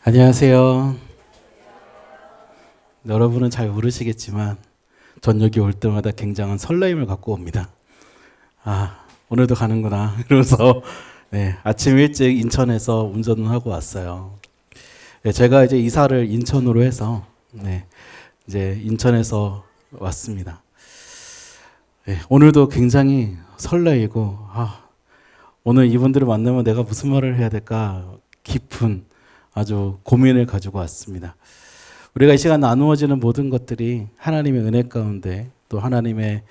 안녕하세요. 여러분은 잘 모르시겠지만 전 여기 올 때마다 굉장한 설레임을 갖고 옵니다. 오늘도 가는구나 이러면서 아침 일찍 인천에서 운전을 하고 왔어요. 제가 이제 이사를 인천으로 해서 이제 인천에서 왔습니다. 오늘도 굉장히 설레이고 오늘 이분들을 만나면 내가 무슨 말을 해야 될까 깊은 아주 고민을 가지고 왔습니다. 우리가 이 시간 나누어지는 모든 것들이 하나님의 은혜 가운데 또 하나님의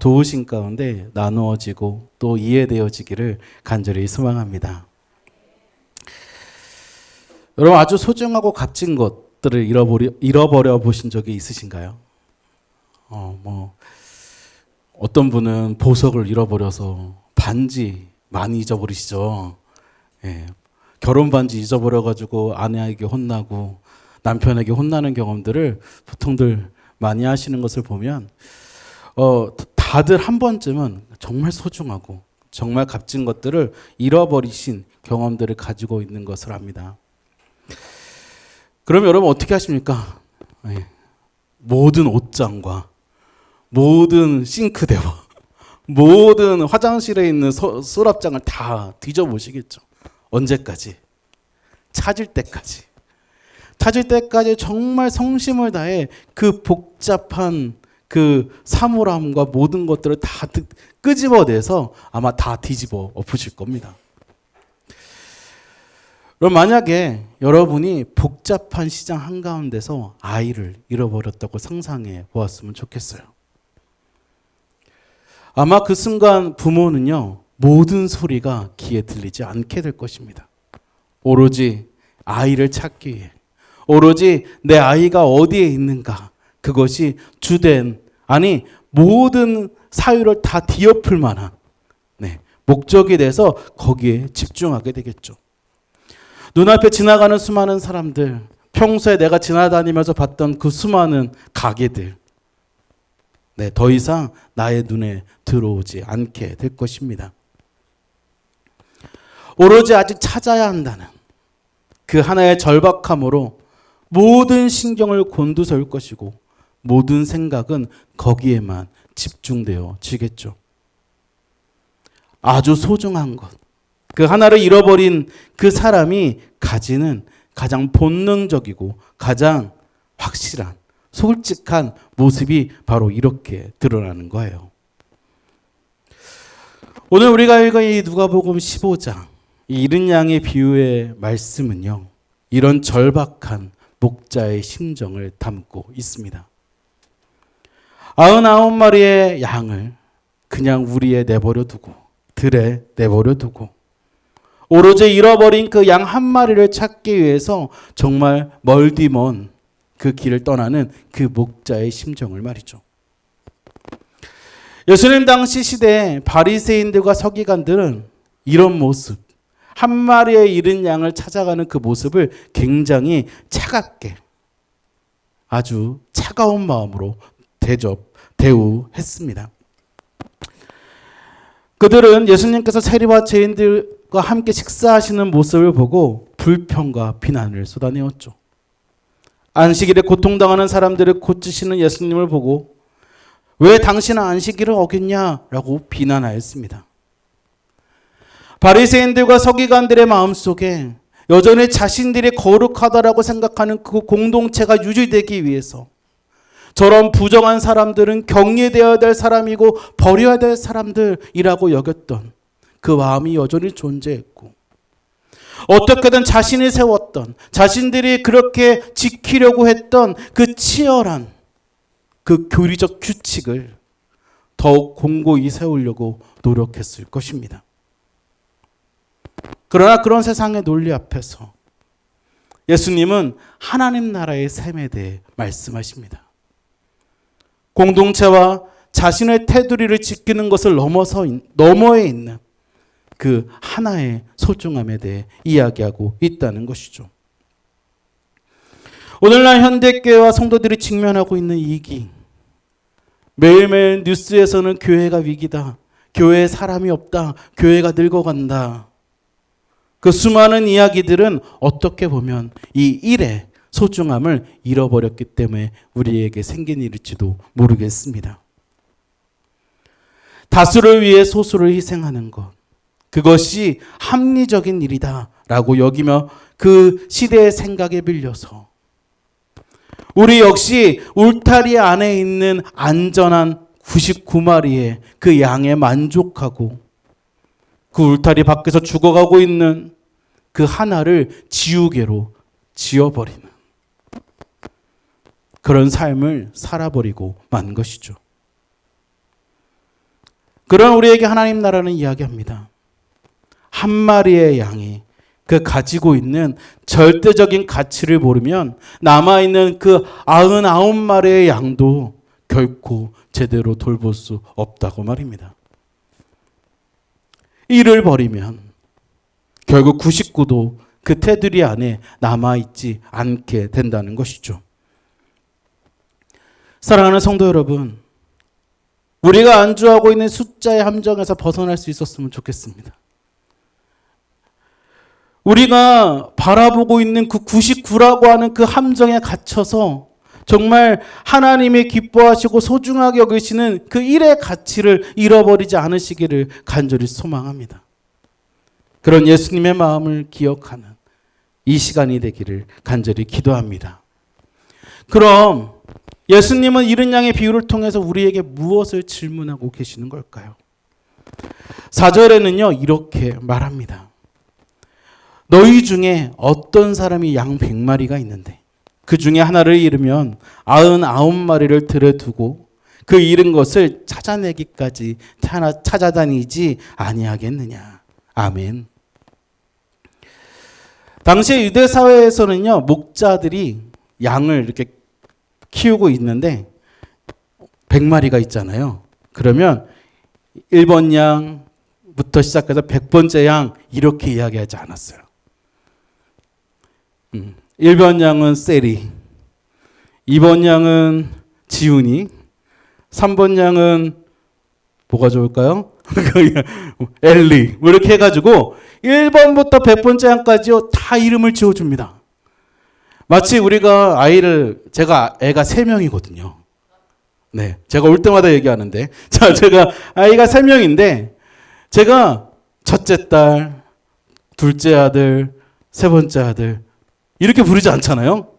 도우심 가운데 나누어지고 또 이해되어지기를 간절히 소망합니다. 여러분, 아주 소중하고 값진 것들을 잃어버려 보신 적이 있으신가요? 어떤 분은 보석을 잃어버려서 반지 많이 잊어버리시죠. 결혼 반지 잊어버려가지고 아내에게 혼나고 남편에게 혼나는 경험들을 보통들 많이 하시는 것을 보면 다들 한 번쯤은 정말 소중하고 정말 값진 것들을 잃어버리신 경험들을 가지고 있는 것을 압니다. 그럼 여러분 어떻게 하십니까? 모든 옷장과 모든 싱크대와 모든 화장실에 있는 서랍장을 다 뒤져보시겠죠. 언제까지? 찾을 때까지 정말 성심을 다해 그 복잡한 그 사물함과 모든 것들을 다 끄집어내서 아마 다 뒤집어 엎으실 겁니다. 그럼 만약에 여러분이 복잡한 시장 한가운데서 아이를 잃어버렸다고 상상해 보았으면 좋겠어요. 아마 그 순간 부모는요, 모든 소리가 귀에 들리지 않게 될 것입니다. 오로지 아이를 찾기 위해, 오로지 내 아이가 어디에 있는가, 그것이 주된, 모든 사유를 다 뒤엎을 만한 목적이 돼서 거기에 집중하게 되겠죠. 눈앞에 지나가는 수많은 사람들, 평소에 내가 지나다니면서 봤던 그 수많은 가게들, 더 이상 나의 눈에 들어오지 않게 될 것입니다. 오로지 아직 찾아야 한다는 그 하나의 절박함으로 모든 신경을 곤두세울 것이고 모든 생각은 거기에만 집중되어 지겠죠. 아주 소중한 것, 그 하나를 잃어버린 그 사람이 가지는 가장 본능적이고 가장 확실한 솔직한 모습이 바로 이렇게 드러나는 거예요. 오늘 우리가 읽은 이 누가복음 15장 이 잃은 양의 비유의 말씀은요, 이런 절박한 목자의 심정을 담고 있습니다. 99마리의 양을 그냥 우리에 내버려 두고, 들에 내버려 두고, 오로지 잃어버린 그 양 한 마리를 찾기 위해서 정말 멀디 먼 그 길을 떠나는 그 목자의 심정을 말이죠. 예수님 당시 시대에 바리새인들과 서기관들은 이런 모습, 한 마리의 잃은 양을 찾아가는 그 모습을 굉장히 차갑게, 아주 차가운 마음으로 대우했습니다. 그들은 예수님께서 세리와 죄인들과 함께 식사하시는 모습을 보고 불평과 비난을 쏟아내었죠. 안식일에 고통당하는 사람들을 고치시는 예수님을 보고 왜 당신은 안식일을 어겼냐라고 비난하였습니다. 바리새인들과 서기관들의 마음속에 여전히 자신들이 거룩하다라고 생각하는 그 공동체가 유지되기 위해서 저런 부정한 사람들은 격리되어야 될 사람이고 버려야 될 사람들이라고 여겼던 그 마음이 여전히 존재했고, 어떻게든 자신이 세웠던, 자신들이 그렇게 지키려고 했던 그 치열한 그 교리적 규칙을 더욱 공고히 세우려고 노력했을 것입니다. 그러나 그런 세상의 논리 앞에서 예수님은 하나님 나라의 셈에 대해 말씀하십니다. 공동체와 자신의 테두리를 지키는 것을 너머에 있는 그 하나의 소중함에 대해 이야기하고 있다는 것이죠. 오늘날 현대교회와 성도들이 직면하고 있는 위기, 매일매일 뉴스에서는 교회가 위기다, 교회에 사람이 없다, 교회가 늙어간다, 그 수많은 이야기들은 어떻게 보면 이 일의 소중함을 잃어버렸기 때문에 우리에게 생긴 일일지도 모르겠습니다. 다수를 위해 소수를 희생하는 것, 그것이 합리적인 일이다라고 여기며 그 시대의 생각에 빌려서 우리 역시 울타리 안에 있는 안전한 99마리의 그 양에 만족하고 그 울타리 밖에서 죽어가고 있는 그 하나를 지우개로 지워버리는 그런 삶을 살아버리고 만 것이죠. 그런 우리에게 하나님 나라는 이야기합니다. 한 마리의 양이 그 가지고 있는 절대적인 가치를 모르면 남아있는 그 99마리의 양도 결코 제대로 돌볼 수 없다고 말입니다. 이를 버리면 결국 99도 그 테두리 안에 남아있지 않게 된다는 것이죠. 사랑하는 성도 여러분, 우리가 안주하고 있는 숫자의 함정에서 벗어날 수 있었으면 좋겠습니다. 우리가 바라보고 있는 그 99라고 하는 그 함정에 갇혀서 정말 하나님이 기뻐하시고 소중하게 여기시는 그 일의 가치를 잃어버리지 않으시기를 간절히 소망합니다. 그런 예수님의 마음을 기억하는 이 시간이 되기를 간절히 기도합니다. 그럼 예수님은 이른 양의 비유를 통해서 우리에게 무엇을 질문하고 계시는 걸까요? 4절에는요 이렇게 말합니다. 너희 중에 어떤 사람이 양 100마리가 있는데 그 중에 하나를 잃으면 99마리를 들여두고 그 잃은 것을 찾아내기까지 찾아다니지 아니하겠느냐. 아멘. 당시의 유대 사회에서는요 목자들이 양을 이렇게 키우고 있는데 100마리가 있잖아요. 그러면 1번 양부터 시작해서 100번째 양 이렇게 이야기하지 않았어요. 1번 양은 세리, 2번 양은 지훈이, 3번 양은 뭐가 좋을까요? 엘리. 이렇게 해가지고 1번부터 100번째 양까지요 다 이름을 지어줍니다. 마치 우리가 제가 애가 3명이거든요. 네, 제가 올 때마다 얘기하는데, 자, 제가 아이가 3명인데, 제가 첫째 딸, 둘째 아들, 세 번째 아들 이렇게 부르지 않잖아요.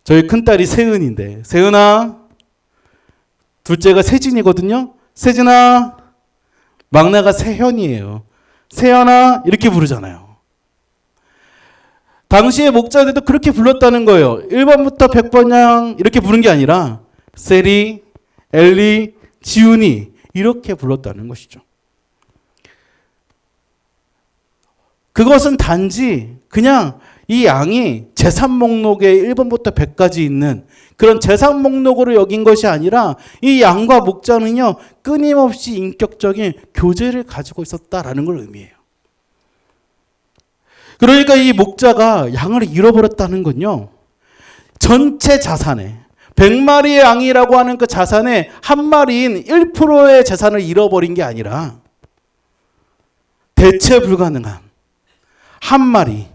저희 큰 딸이 세은인데, 세은아, 둘째가 세진이거든요. 세진아, 막내가 세현이에요. 세현아 이렇게 부르잖아요. 당시의 목자들도 그렇게 불렀다는 거예요. 1번부터 100번 양 이렇게 부른 게 아니라 세리, 엘리, 지훈이 이렇게 불렀다는 것이죠. 그것은 단지 그냥 이 양이 재산 목록에 1번부터 100까지 있는 그런 재산 목록으로 여긴 것이 아니라 이 양과 목자는요 끊임없이 인격적인 교제를 가지고 있었다라는 걸 의미해요. 그러니까 이 목자가 양을 잃어버렸다는 건요 전체 자산에 100마리의 양이라고 하는 그 자산의 한 마리인 1%의 재산을 잃어버린 게 아니라 대체 불가능한 한 마리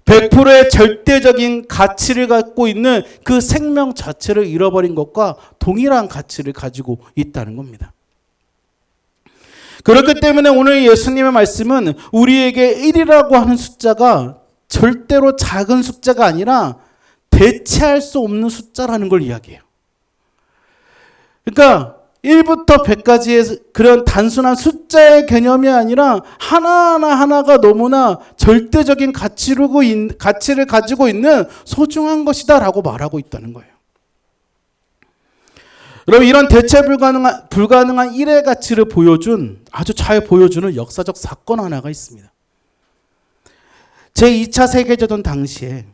100%의 절대적인 가치를 갖고 있는 그 생명 자체를 잃어버린 것과 동일한 가치를 가지고 있다는 겁니다. 그렇기 때문에 오늘 예수님의 말씀은 우리에게 1이라고 하는 숫자가 절대로 작은 숫자가 아니라 대체할 수 없는 숫자라는 걸 이야기해요. 그러니까 1부터 100까지의 그런 단순한 숫자의 개념이 아니라 하나하나가 너무나 절대적인 가치를 가지고 있는 소중한 것이다라고 말하고 있다는 거예요. 여러분 이런 대체 불가능한 일의 가치를 아주 잘 보여주는 역사적 사건 하나가 있습니다. 제2차 세계대전 당시에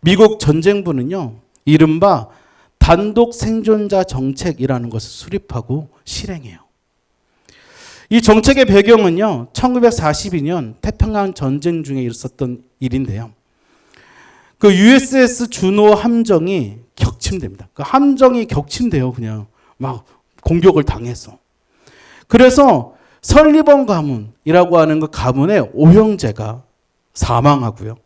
미국 전쟁부는요 이른바 단독 생존자 정책이라는 것을 수립하고 실행해요. 이 정책의 배경은요 1942년 태평양 전쟁 중에 있었던 일인데요. 그 USS 주노 함정이 격침됩니다. 그 함정이 격침돼요. 그냥 막 공격을 당해서. 그래서 설리번 가문이라고 하는 그 가문의 5형제가 사망하고요.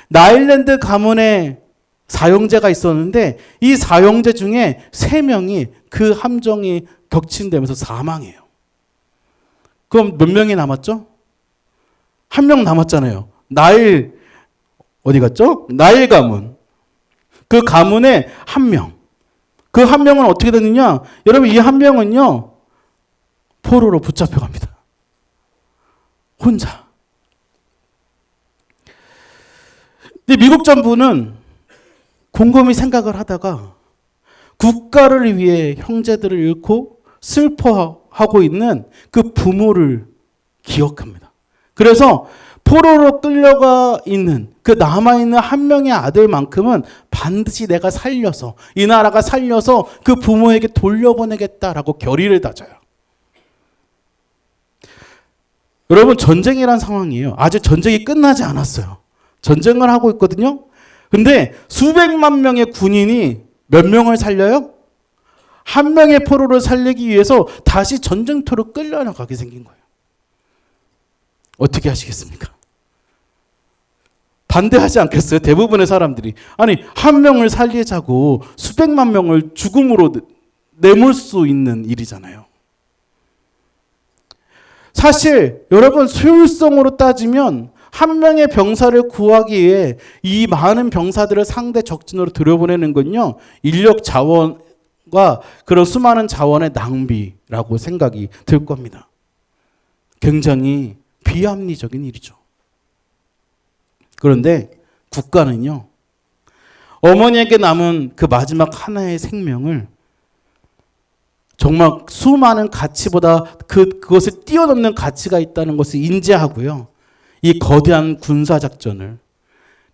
나일랜드 가문의 4형제가 있었는데 이 4형제 중에 3명이 그 함정이 격침되면서 사망해요. 그럼 몇 명이 남았죠? 1명 남았잖아요. 나일 어디 갔죠? 나일 가문. 그 가문의 1명. 그 1명은 어떻게 됐느냐? 여러분 이 1명은요. 포로로 붙잡혀갑니다. 혼자. 근데 미국 정부는 곰곰이 생각을 하다가 국가를 위해 형제들을 잃고 슬퍼하고 있는 그 부모를 기억합니다. 그래서 포로로 끌려가 있는 그 남아있는 1명의 아들만큼은 반드시 내가 살려서 이 나라가 살려서 그 부모에게 돌려보내겠다라고 결의를 다져요. 여러분 전쟁이란 상황이에요. 아직 전쟁이 끝나지 않았어요. 전쟁을 하고 있거든요. 근데 수백만 명의 군인이 몇 명을 살려요? 1명의 포로를 살리기 위해서 다시 전쟁터로 끌려나가게 생긴 거예요. 어떻게 하시겠습니까? 반대하지 않겠어요? 대부분의 사람들이. 아니 1명을 살리자고 수백만 명을 죽음으로 내몰 수 있는 일이잖아요. 사실 여러분 효율성으로 따지면 1명의 병사를 구하기 위해 이 많은 병사들을 상대 적진으로 들여보내는 건요. 인력 자원과 그런 수많은 자원의 낭비라고 생각이 들 겁니다. 굉장히 비합리적인 일이죠. 그런데 국가는요. 어머니에게 남은 그 마지막 하나의 생명을 정말 수많은 가치보다 그것을 뛰어넘는 가치가 있다는 것을 인지하고요. 이 거대한 군사작전을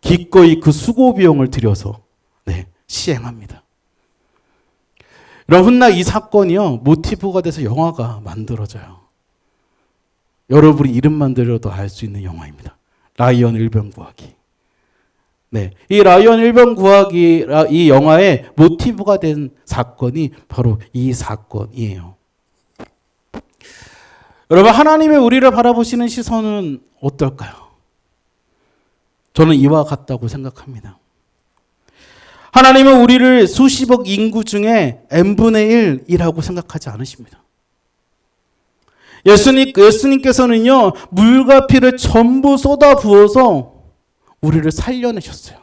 기꺼이 그 수고 비용을 들여서 시행합니다. 여러분, 이 사건이요. 모티브가 돼서 영화가 만들어져요. 여러분이 이름만 들어도 알 수 있는 영화입니다. 라이언 일병 구하기. 이 라이언 일병 구하기 이 영화의 모티브가 된 사건이 바로 이 사건이에요. 여러분 하나님의 우리를 바라보시는 시선은 어떨까요? 저는 이와 같다고 생각합니다. 하나님은 우리를 수십억 인구 중에 n분의 1이라고 생각하지 않으십니다. 예수님께서는요, 물과 피를 전부 쏟아 부어서 우리를 살려내셨어요.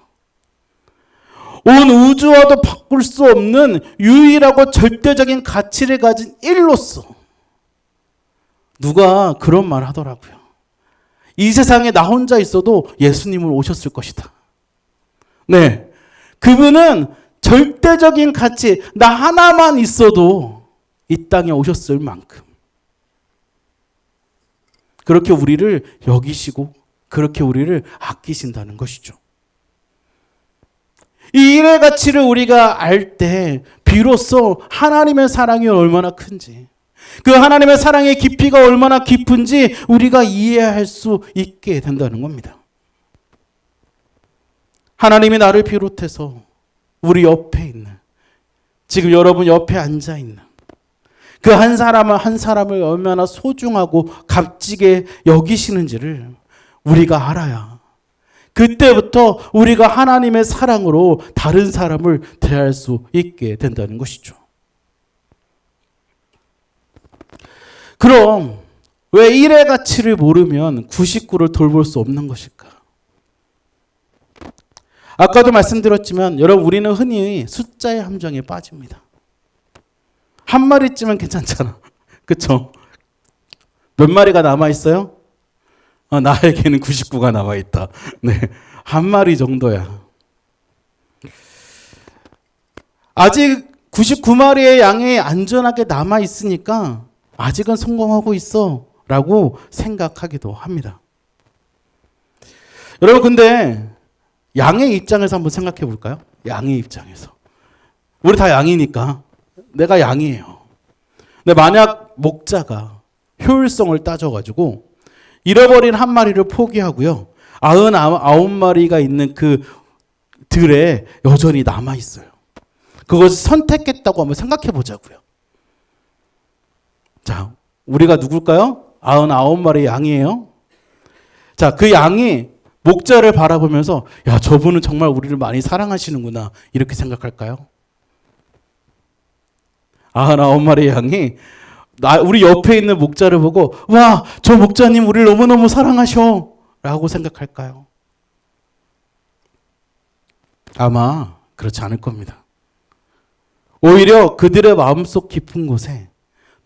온 우주와도 바꿀 수 없는 유일하고 절대적인 가치를 가진 일로서 누가 그런 말 하더라고요. 이 세상에 나 혼자 있어도 예수님은 오셨을 것이다. 그분은 절대적인 가치, 나 하나만 있어도 이 땅에 오셨을 만큼 그렇게 우리를 여기시고 그렇게 우리를 아끼신다는 것이죠. 이 일의 가치를 우리가 알 때 비로소 하나님의 사랑이 얼마나 큰지, 그 하나님의 사랑의 깊이가 얼마나 깊은지 우리가 이해할 수 있게 된다는 겁니다. 하나님이 나를 비롯해서 우리 옆에 있는, 지금 여러분 옆에 앉아 있는 그 한 사람을 얼마나 소중하고 값지게 여기시는지를 우리가 알아야 그때부터 우리가 하나님의 사랑으로 다른 사람을 대할 수 있게 된다는 것이죠. 그럼 왜 1의 가치를 모르면 99를 돌볼 수 없는 것일까? 아까도 말씀드렸지만 여러분 우리는 흔히 숫자의 함정에 빠집니다. 한 마리쯤은 괜찮잖아. 그렇죠? 몇 마리가 남아있어요? 나에게는 99가 남아있다. 한 마리 정도야. 아직 99마리의 양이 안전하게 남아있으니까 아직은 성공하고 있어 라고 생각하기도 합니다. 여러분 근데 양의 입장에서 한번 생각해 볼까요? 양의 입장에서. 우리 다 양이니까 내가 양이에요. 근데 만약 목자가 효율성을 따져가지고 잃어버린 한 마리를 포기하고요. 99마리가 있는 그 들에 여전히 남아있어요. 그것을 선택했다고 한번 생각해 보자고요. 자, 우리가 누굴까요? 99마리의 양이에요. 자, 그 양이 목자를 바라보면서 야, 저분은 정말 우리를 많이 사랑하시는구나 이렇게 생각할까요? 99마리의 양이 우리 옆에 있는 목자를 보고 와, 저 목자님 우리를 너무너무 사랑하셔 라고 생각할까요? 아마 그렇지 않을 겁니다. 오히려 그들의 마음속 깊은 곳에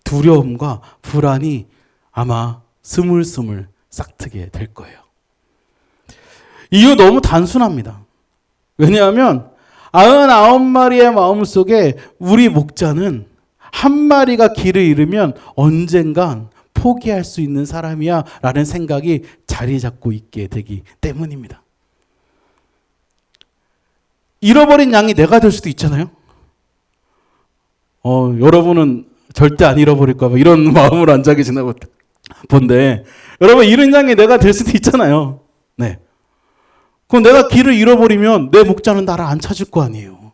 두려움과 불안이 아마 스물스물 싹트게 될 거예요. 이유 너무 단순합니다. 왜냐하면 99마리의 마음속에 우리 목자는 한 마리가 길을 잃으면 언젠간 포기할 수 있는 사람이야 라는 생각이 자리 잡고 있게 되기 때문입니다. 잃어버린 양이 내가 될 수도 있잖아요. 여러분은 절대 안 잃어버릴까 봐 이런 마음으로 앉아 계시나 본데 여러분 잃은 양이 내가 될 수도 있잖아요. 네. 그럼 내가 길을 잃어버리면 내 목자는 나를 안 찾을 거 아니에요.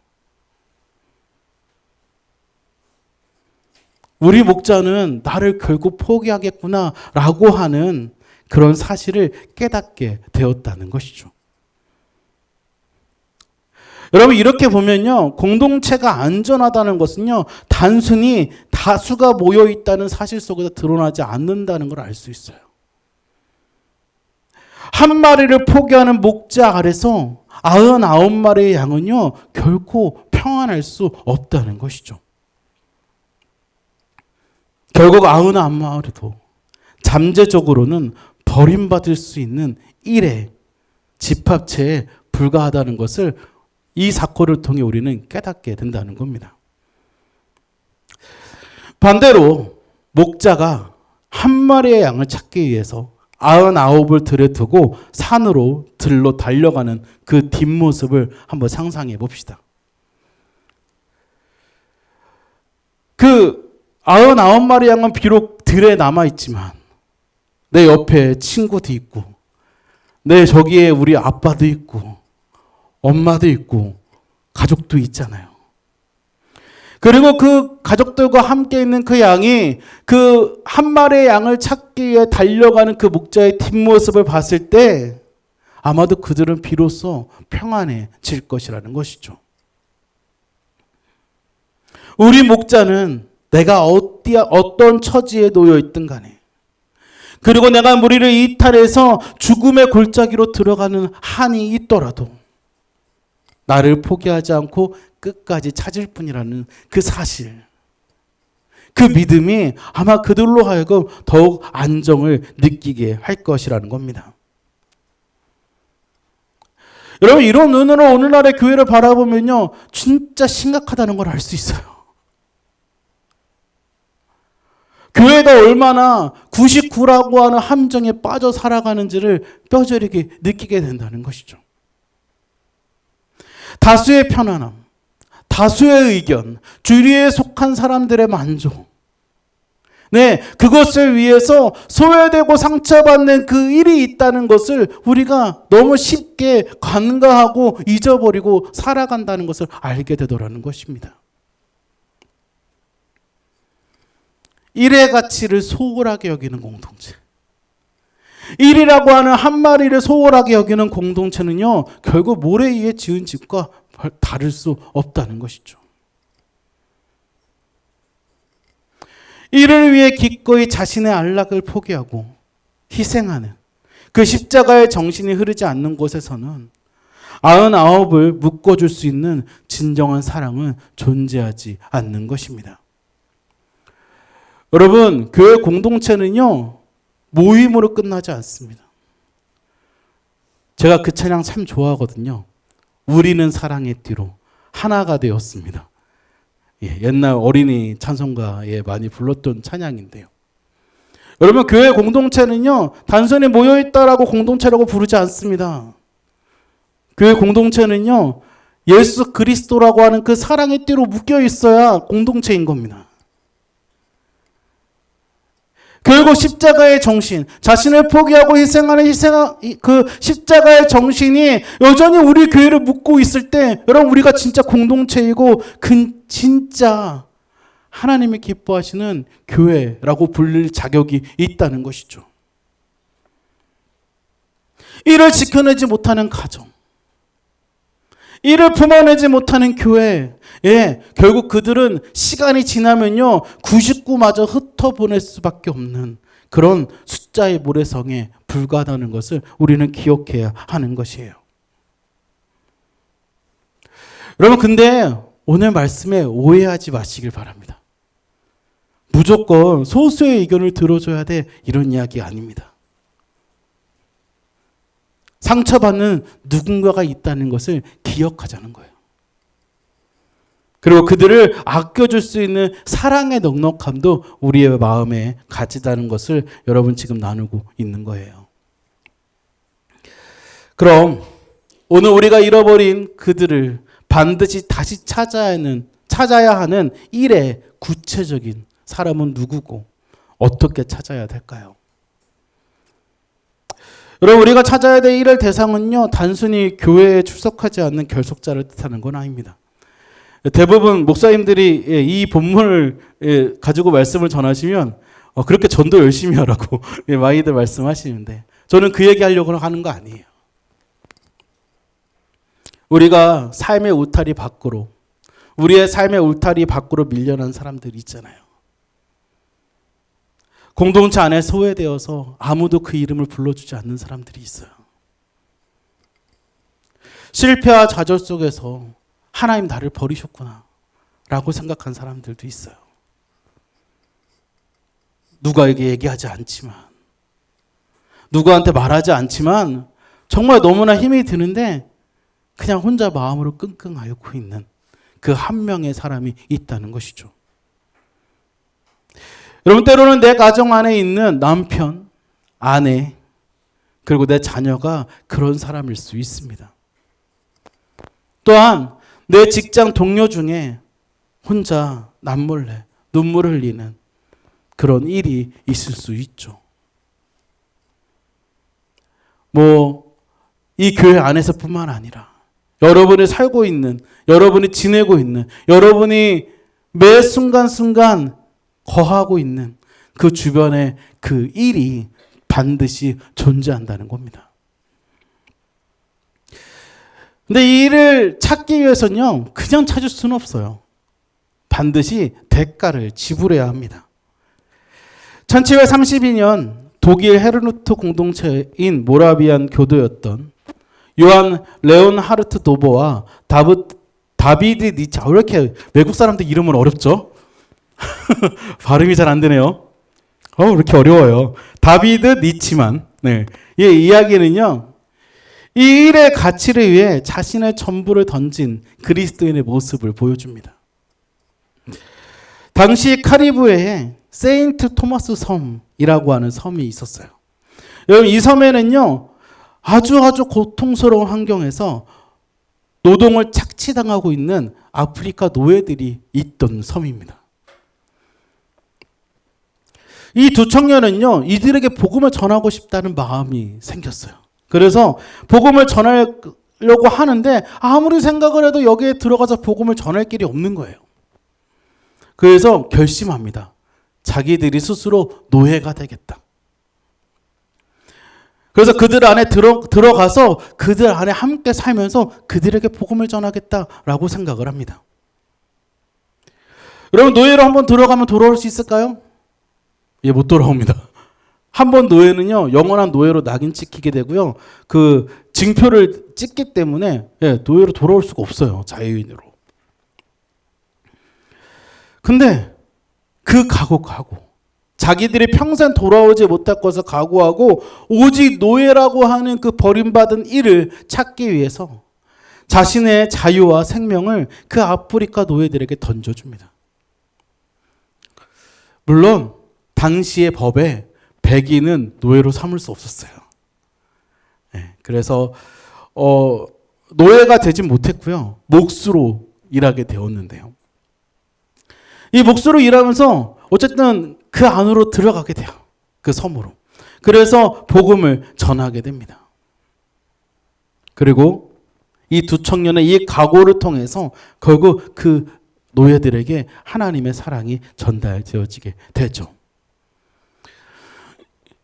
우리 목자는 나를 결국 포기하겠구나 라고 하는 그런 사실을 깨닫게 되었다는 것이죠. 여러분 이렇게 보면요. 공동체가 안전하다는 것은요. 단순히 다수가 모여 있다는 사실 속에서 드러나지 않는다는 걸 알 수 있어요. 한 마리를 포기하는 목자 아래서 99마리의 양은요. 결코 평안할 수 없다는 것이죠. 결국 99마리도 잠재적으로는 버림받을 수 있는 일의 집합체에 불과하다는 것을 이 사건을 통해 우리는 깨닫게 된다는 겁니다. 반대로 목자가 한 마리의 양을 찾기 위해서 99을 들에 두고 산으로 들로 달려가는 그 뒷모습을 한번 상상해 봅시다. 그 99마리 양은 비록 들에 남아있지만 내 옆에 친구도 있고 내 저기에 우리 아빠도 있고 엄마도 있고 가족도 있잖아요. 그리고 그 가족들과 함께 있는 그 양이 그 한 마리의 양을 찾기 위해 달려가는 그 목자의 뒷모습을 봤을 때 아마도 그들은 비로소 평안해질 것이라는 것이죠. 우리 목자는 내가 어떤 처지에 놓여 있든 간에 그리고 내가 무리를 이탈해서 죽음의 골짜기로 들어가는 한이 있더라도 나를 포기하지 않고 끝까지 찾을 뿐이라는 그 사실, 그 믿음이 아마 그들로 하여금 더욱 안정을 느끼게 할 것이라는 겁니다. 여러분 이런 눈으로 오늘날의 교회를 바라보면요 진짜 심각하다는 걸 알 수 있어요. 교회가 얼마나 99라고 하는 함정에 빠져 살아가는지를 뼈저리게 느끼게 된다는 것이죠. 다수의 편안함, 다수의 의견, 주류에 속한 사람들의 만족. 네, 그것을 위해서 소외되고 상처받는 그 일이 있다는 것을 우리가 너무 쉽게 간과하고 잊어버리고 살아간다는 것을 알게 되더라는 것입니다. 일의 가치를 소홀하게 여기는 공동체. 일이라고 하는 한 마리를 소홀하게 여기는 공동체는요, 결국 모래 위에 지은 집과 다를 수 없다는 것이죠. 일을 위해 기꺼이 자신의 안락을 포기하고 희생하는 그 십자가의 정신이 흐르지 않는 곳에서는 99을 묶어줄 수 있는 진정한 사랑은 존재하지 않는 것입니다. 여러분, 교회 공동체는요, 모임으로 끝나지 않습니다. 제가 그 찬양 참 좋아하거든요. 우리는 사랑의 띠로 하나가 되었습니다. 예, 옛날 어린이 찬송가에 많이 불렀던 찬양인데요. 여러분, 교회 공동체는요, 단순히 모여있다라고 공동체라고 부르지 않습니다. 교회 공동체는요, 예수 그리스도라고 하는 그 사랑의 띠로 묶여 있어야 공동체인 겁니다. 결국 십자가의 정신, 자신을 포기하고 희생하는 그 십자가의 정신이 여전히 우리 교회를 묶고 있을 때, 여러분, 우리가 진짜 공동체이고, 진짜 하나님이 기뻐하시는 교회라고 불릴 자격이 있다는 것이죠. 이를 지켜내지 못하는 가정, 이를 품어내지 못하는 교회, 결국 그들은 시간이 지나면요 99마저 흩어보낼 수밖에 없는 그런 숫자의 모래성에 불과하다는 것을 우리는 기억해야 하는 것이에요. 여러분, 근데 오늘 말씀에 오해하지 마시길 바랍니다. 무조건 소수의 의견을 들어줘야 돼, 이런 이야기 아닙니다. 상처받는 누군가가 있다는 것을 기억하자는 거예요. 그리고 그들을 아껴줄 수 있는 사랑의 넉넉함도 우리의 마음에 가지다는 것을 여러분 지금 나누고 있는 거예요. 그럼 오늘 우리가 잃어버린 그들을 반드시 다시 찾아야 하는 일의 구체적인 사람은 누구고 어떻게 찾아야 될까요? 여러분, 우리가 찾아야 될 일의 대상은요 단순히 교회에 출석하지 않는 결속자를 뜻하는 건 아닙니다. 대부분 목사님들이 이 본문을 가지고 말씀을 전하시면 그렇게 전도 열심히 하라고 많이들 말씀하시는데, 저는 그 얘기 하려고 하는 거 아니에요. 우리가 삶의 울타리 밖으로, 우리의 삶의 울타리 밖으로 밀려난 사람들이 있잖아요. 공동체 안에 소외되어서 아무도 그 이름을 불러주지 않는 사람들이 있어요. 실패와 좌절 속에서 하나님 나를 버리셨구나 라고 생각한 사람들도 있어요. 누구에게 얘기하지 않지만, 누구한테 말하지 않지만 정말 너무나 힘이 드는데 그냥 혼자 마음으로 끙끙 앓고 있는 그 한 명의 사람이 있다는 것이죠. 여러분, 때로는 내 가정 안에 있는 남편, 아내, 그리고 내 자녀가 그런 사람일 수 있습니다. 또한 내 직장 동료 중에 혼자 남몰래 눈물을 흘리는 그런 일이 있을 수 있죠. 이 교회 안에서뿐만 아니라 여러분이 살고 있는, 여러분이 지내고 있는, 여러분이 매 순간순간 거하고 있는 그 주변에 그 일이 반드시 존재한다는 겁니다. 근데 이 일을 찾기 위해서는요 그냥 찾을 수는 없어요. 반드시 대가를 지불해야 합니다. 1732년 독일 헤르누트 공동체인 모라비안 교도였던 요한 레온하르트 도버와 다비드 니체, 왜 이렇게 외국 사람들 이름은 어렵죠? 발음이 잘 안 되네요. 왜 이렇게 어려워요? 다비드 니치만. 이 이야기는요, 이 일의 가치를 위해 자신의 전부를 던진 그리스도인의 모습을 보여줍니다. 당시 카리브해에 세인트 토마스 섬이라고 하는 섬이 있었어요. 여러분, 이 섬에는요 아주 고통스러운 환경에서 노동을 착취당하고 있는 아프리카 노예들이 있던 섬입니다. 이 두 청년은요 이들에게 복음을 전하고 싶다는 마음이 생겼어요. 그래서 복음을 전하려고 하는데 아무리 생각을 해도 여기에 들어가서 복음을 전할 길이 없는 거예요. 그래서 결심합니다. 자기들이 스스로 노예가 되겠다. 그래서 그들 안에 들어가서 그들 안에 함께 살면서 그들에게 복음을 전하겠다라고 생각을 합니다. 여러분, 노예로 한번 들어가면 돌아올 수 있을까요? 못 돌아옵니다. 한번 노예는요 영원한 노예로 낙인 찍히게 되고요, 그 징표를 찍기 때문에 노예로 돌아올 수가 없어요, 자유인으로. 근데 그 각오하고 자기들이 평생 돌아오지 못할 것을 각오하고 오직 노예라고 하는 그 버림받은 일을 찾기 위해서 자신의 자유와 생명을 그 아프리카 노예들에게 던져줍니다. 물론 당시의 법에 백인은 노예로 삼을 수 없었어요. 그래서 노예가 되진 못했고요, 몫으로 일하게 되었는데요. 이 몫으로 일하면서 어쨌든 그 안으로 들어가게 돼요. 그 섬으로. 그래서 복음을 전하게 됩니다. 그리고 이 두 청년의 이 각오를 통해서 결국 그 노예들에게 하나님의 사랑이 전달되어지게 되죠.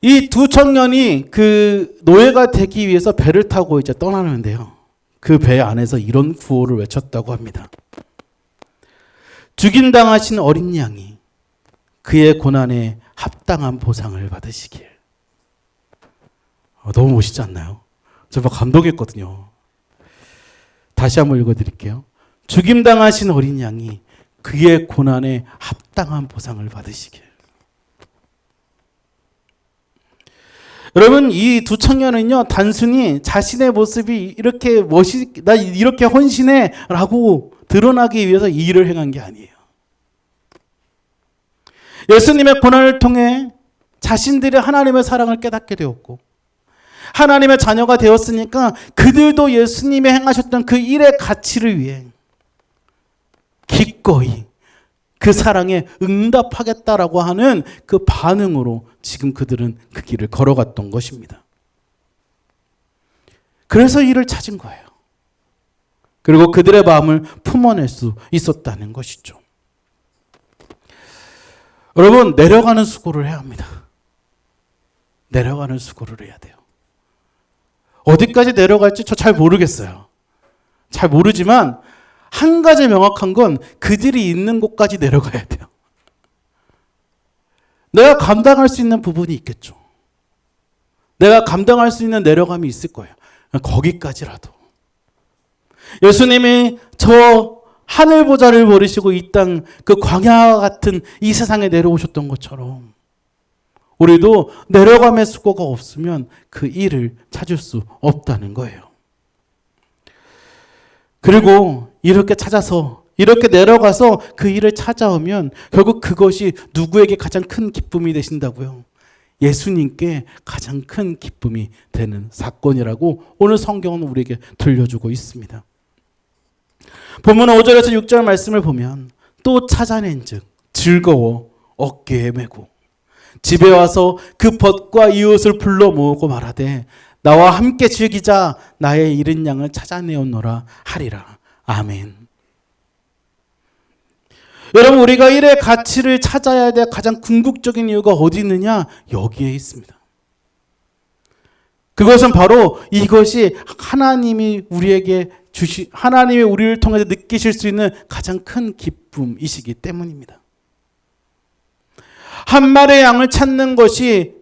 이 두 청년이 그 노예가 되기 위해서 배를 타고 이제 떠나는데요. 그 배 안에서 이런 구호를 외쳤다고 합니다. 죽임당하신 어린 양이 그의 고난에 합당한 보상을 받으시길. 너무 멋있지 않나요? 저 감동했거든요. 다시 한번 읽어드릴게요. 죽임당하신 어린 양이 그의 고난에 합당한 보상을 받으시길. 여러분, 이 두 청년은요, 단순히 자신의 모습이 이렇게 나 이렇게 헌신해 라고 드러나기 위해서 이 일을 행한 게 아니에요. 예수님의 고난을 통해 자신들이 하나님의 사랑을 깨닫게 되었고, 하나님의 자녀가 되었으니까 그들도 예수님이 행하셨던 그 일의 가치를 위해 기꺼이 그 사랑에 응답하겠다라고 하는 그 반응으로 지금 그들은 그 길을 걸어갔던 것입니다. 그래서 이를 찾은 거예요. 그리고 그들의 마음을 품어낼 수 있었다는 것이죠. 여러분, 내려가는 수고를 해야 합니다. 내려가는 수고를 해야 돼요. 어디까지 내려갈지 저 잘 모르겠어요. 잘 모르지만 한 가지 명확한 건 그들이 있는 곳까지 내려가야 돼요. 내가 감당할 수 있는 부분이 있겠죠. 내가 감당할 수 있는 내려감이 있을 거예요. 거기까지라도. 예수님이 저 하늘 보좌를 버리시고 이 땅 그 광야 같은 이 세상에 내려오셨던 것처럼 우리도 내려감의 수고가 없으면 그 일을 찾을 수 없다는 거예요. 그리고 이렇게 찾아서 이렇게 내려가서 그 일을 찾아오면 결국 그것이 누구에게 가장 큰 기쁨이 되신다고요? 예수님께 가장 큰 기쁨이 되는 사건이라고 오늘 성경은 우리에게 들려주고 있습니다. 본문 5절에서 6절 말씀을 보면 또 찾아낸즉 즐거워 어깨에 메고 집에 와서 그 벗과 이웃을 불러 모으고 말하되 나와 함께 즐기자 나의 잃은 양을 찾아내었노라 하리라. 아멘. 여러분, 우리가 일의 가치를 찾아야 될 가장 궁극적인 이유가 어디 있느냐? 여기에 있습니다. 그것은 바로 이것이 하나님이 하나님이 우리를 통해서 느끼실 수 있는 가장 큰 기쁨이시기 때문입니다. 한 마리의 양을 찾는 것이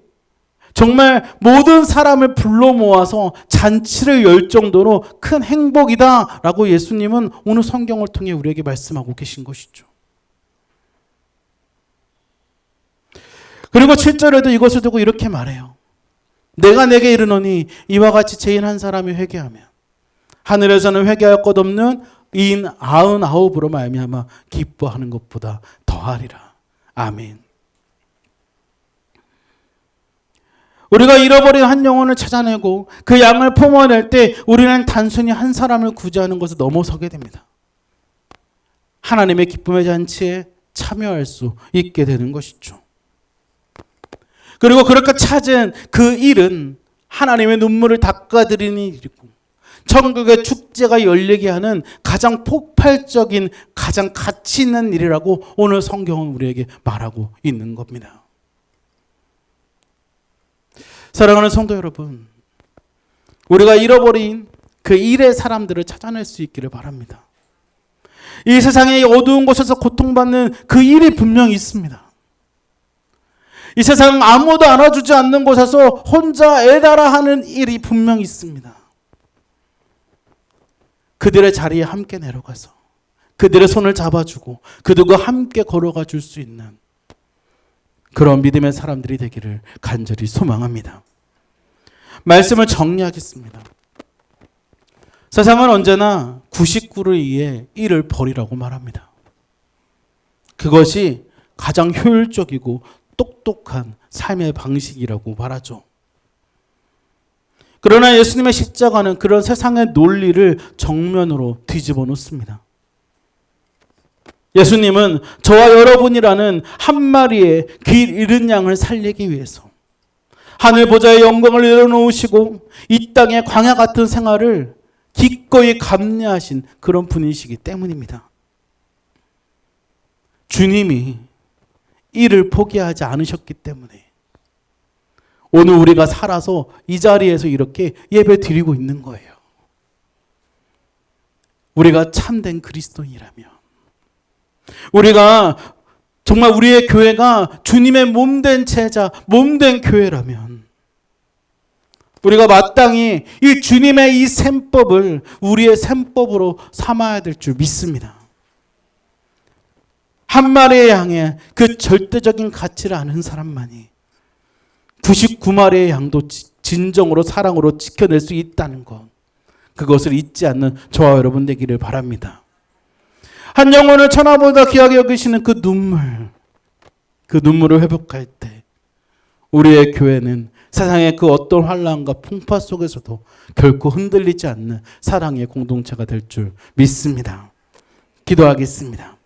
정말 모든 사람을 불러 모아서 잔치를 열 정도로 큰 행복이다라고 예수님은 오늘 성경을 통해 우리에게 말씀하고 계신 것이죠. 그리고 7절에도 이것을 두고 이렇게 말해요. 내가 내게 이르노니 이와 같이 죄인 한 사람이 회개하며 하늘에서는 회개할 것 없는 이인 99으로 말미암아 기뻐하는 것보다 더하리라. 아멘. 우리가 잃어버린 한 영혼을 찾아내고 그 양을 품어낼 때 우리는 단순히 한 사람을 구제하는 것을 넘어서게 됩니다. 하나님의 기쁨의 잔치에 참여할 수 있게 되는 것이죠. 그리고 그렇게 찾은 그 일은 하나님의 눈물을 닦아드리는 일이고 천국의 축제가 열리게 하는 가장 폭발적인 가장 가치 있는 일이라고 오늘 성경은 우리에게 말하고 있는 겁니다. 사랑하는 성도 여러분, 우리가 잃어버린 그 일의 사람들을 찾아낼 수 있기를 바랍니다. 이 세상의 어두운 곳에서 고통받는 그 일이 분명히 있습니다. 이 세상 아무도 안아주지 않는 곳에서 혼자 애달아 하는 일이 분명히 있습니다. 그들의 자리에 함께 내려가서 그들의 손을 잡아주고 그들과 함께 걸어가 줄 수 있는 그런 믿음의 사람들이 되기를 간절히 소망합니다. 말씀을 정리하겠습니다. 세상은 언제나 99를 위해 1을 버리라고 말합니다. 그것이 가장 효율적이고 똑똑한 삶의 방식이라고 말하죠. 그러나 예수님의 십자가는 그런 세상의 논리를 정면으로 뒤집어 놓습니다. 예수님은 저와 여러분이라는 한 마리의 길 잃은 양을 살리기 위해서 하늘 보좌의 영광을 내려놓으시고 이 땅의 광야 같은 생활을 기꺼이 감내하신 그런 분이시기 때문입니다. 주님이 이를 포기하지 않으셨기 때문에 오늘 우리가 살아서 이 자리에서 이렇게 예배 드리고 있는 거예요. 우리가 참된 그리스도인이라면, 우리가 정말 우리의 교회가 주님의 몸된 제자, 몸된 교회라면 우리가 마땅히 이 주님의 이 셈법을 우리의 셈법으로 삼아야 될 줄 믿습니다. 한 마리의 양의 그 절대적인 가치를 아는 사람만이 99마리의 양도 진정으로 사랑으로 지켜낼 수 있다는 것, 그것을 잊지 않는 저와 여러분 되기를 바랍니다. 한 영혼을 천하보다 귀하게 여기시는 그 눈물을 회복할 때 우리의 교회는 세상의 그 어떤 환란과 풍파 속에서도 결코 흔들리지 않는 사랑의 공동체가 될 줄 믿습니다. 기도하겠습니다.